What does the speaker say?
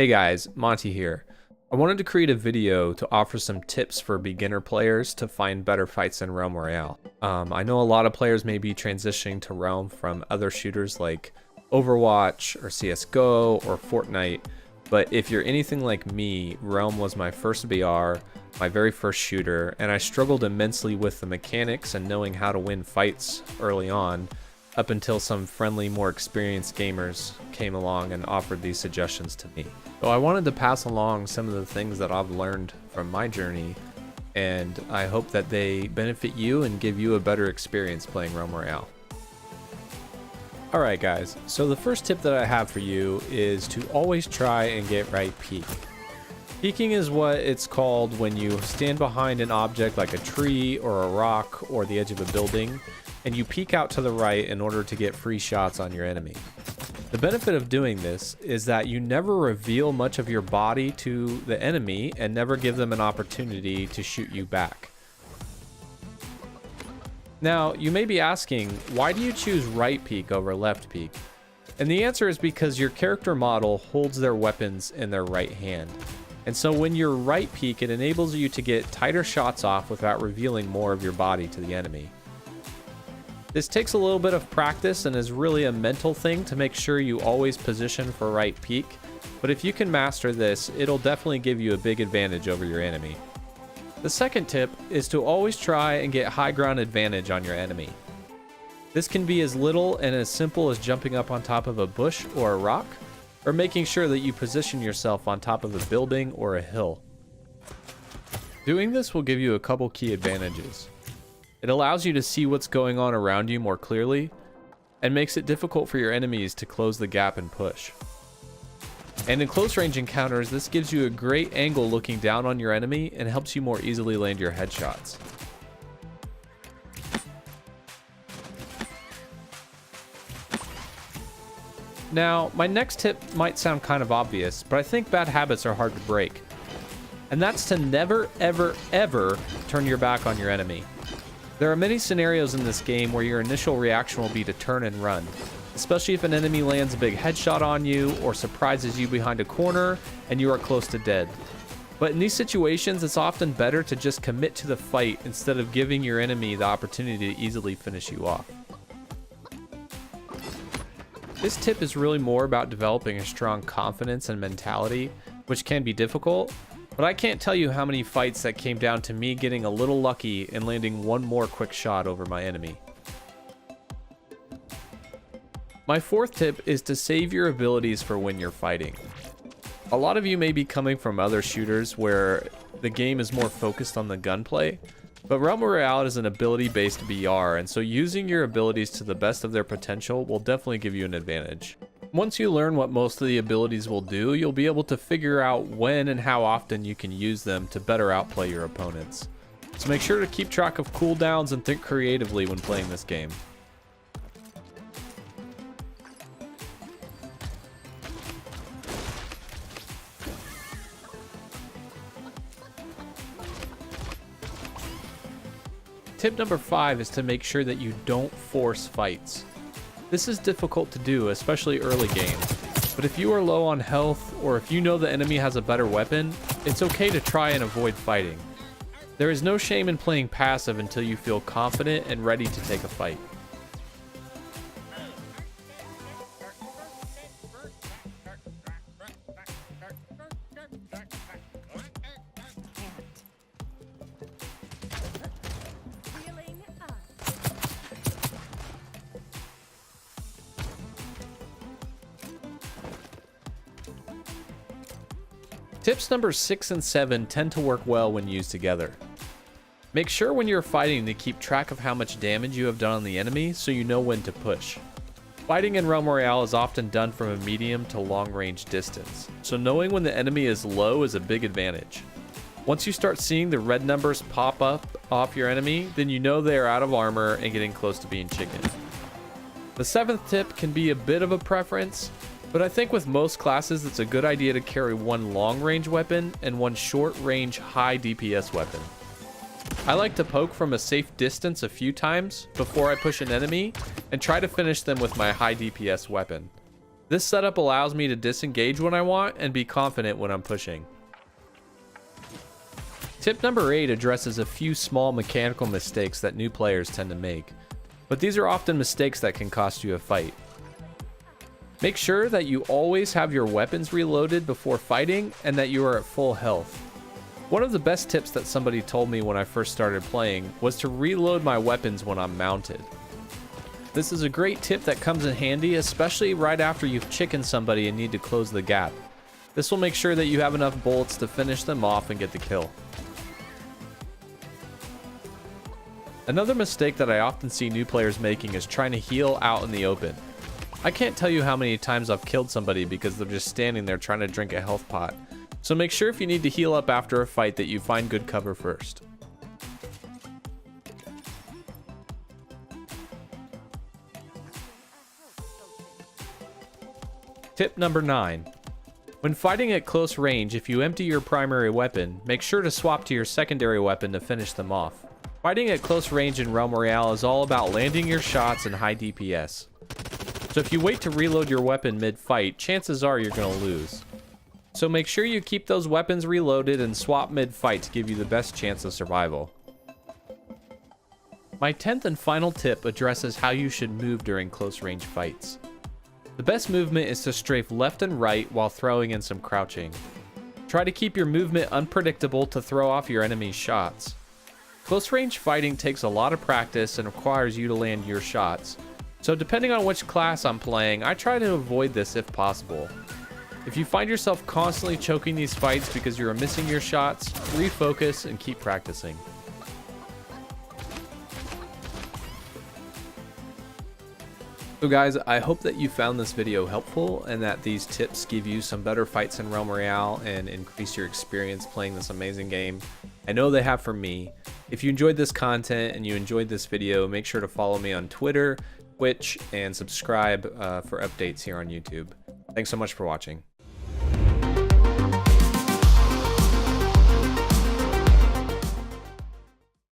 Hey guys, Monty here. I wanted to create a video to offer some tips for beginner players to find better fights in Realm Royale. I know a lot of players may be transitioning to Realm from other shooters like Overwatch or CSGO or Fortnite, but if you're anything like me, Realm was my first BR, my very first shooter, and I struggled immensely with the mechanics and knowing how to win fights early on, up until some friendly, more experienced gamers came along and offered these suggestions to me. So I wanted to pass along some of the things that I've learned from my journey, and I hope that they benefit you and give you a better experience playing Realm Royale. Alright guys, so the first tip that I have for you is to always try and get right peek. Peeking is what it's called when you stand behind an object like a tree or a rock or the edge of a building, and you peek out to the right in order to get free shots on your enemy. The benefit of doing this is that you never reveal much of your body to the enemy and never give them an opportunity to shoot you back. Now, you may be asking, why do you choose right peek over left peek? And the answer is because your character model holds their weapons in their right hand. And so when you're right peek, it enables you to get tighter shots off without revealing more of your body to the enemy. This takes a little bit of practice and is really a mental thing to make sure you always position for right peek, but if you can master this, it'll definitely give you a big advantage over your enemy. The second tip is to always try and get high ground advantage on your enemy. This can be as little and as simple as jumping up on top of a bush or a rock, or making sure that you position yourself on top of a building or a hill. Doing this will give you a couple key advantages. It allows you to see what's going on around you more clearly, and makes it difficult for your enemies to close the gap and push. And in close range encounters, this gives you a great angle looking down on your enemy and helps you more easily land your headshots. Now, my next tip might sound kind of obvious, but I think bad habits are hard to break. And that's to never, ever, ever turn your back on your enemy. There are many scenarios in this game where your initial reaction will be to turn and run, especially if an enemy lands a big headshot on you or surprises you behind a corner and you are close to dead. But in these situations, it's often better to just commit to the fight instead of giving your enemy the opportunity to easily finish you off. This tip is really more about developing a strong confidence and mentality, which can be difficult, but I can't tell you how many fights that came down to me getting a little lucky and landing one more quick shot over my enemy. My fourth tip is to save your abilities for when you're fighting. A lot of you may be coming from other shooters where the game is more focused on the gunplay, but Realm Royale is an ability-based BR, and so using your abilities to the best of their potential will definitely give you an advantage. Once you learn what most of the abilities will do, you'll be able to figure out when and how often you can use them to better outplay your opponents. So make sure to keep track of cooldowns and think creatively when playing this game. Tip number 5 is to make sure that you don't force fights. This is difficult to do, especially early game, but if you are low on health or if you know the enemy has a better weapon, it's okay to try and avoid fighting. There is no shame in playing passive until you feel confident and ready to take a fight. Tips number 6 and 7 tend to work well when used together. Make sure when you're fighting to keep track of how much damage you have done on the enemy so you know when to push. Fighting in Realm Royale is often done from a medium to long range distance, so knowing when the enemy is low is a big advantage. Once you start seeing the red numbers pop up off your enemy, then you know they are out of armor and getting close to being chicken. The 7th tip can be a bit of a preference, but I think with most classes it's a good idea to carry one long range weapon and one short range high DPS weapon. I like to poke from a safe distance a few times before I push an enemy and try to finish them with my high DPS weapon. This setup allows me to disengage when I want and be confident when I'm pushing. Tip number 8 addresses a few small mechanical mistakes that new players tend to make, but these are often mistakes that can cost you a fight. Make sure that you always have your weapons reloaded before fighting and that you are at full health. One of the best tips that somebody told me when I first started playing was to reload my weapons when I'm mounted. This is a great tip that comes in handy, especially right after you've chickened somebody and need to close the gap. This will make sure that you have enough bullets to finish them off and get the kill. Another mistake that I often see new players making is trying to heal out in the open. I can't tell you how many times I've killed somebody because they're just standing there trying to drink a health pot. So make sure if you need to heal up after a fight that you find good cover first. Tip number 9. When fighting at close range, if you empty your primary weapon, make sure to swap to your secondary weapon to finish them off. Fighting at close range in Realm Royale is all about landing your shots and high DPS. So if you wait to reload your weapon mid-fight, chances are you're going to lose. So make sure you keep those weapons reloaded and swap mid-fight to give you the best chance of survival. My 10th and final tip addresses how you should move during close range fights. The best movement is to strafe left and right while throwing in some crouching. Try to keep your movement unpredictable to throw off your enemy's shots. Close range fighting takes a lot of practice and requires you to land your shots. So depending on which class I'm playing, I try to avoid this if possible. If you find yourself constantly choking these fights because you're missing your shots, refocus and keep practicing. So guys, I hope that you found this video helpful and that these tips give you some better fights in Realm Royale and increase your experience playing this amazing game. I know they have for me. If you enjoyed this content and you enjoyed this video, make sure to follow me on Twitter, Twitch, and subscribe for updates here on YouTube. Thanks so much for watching.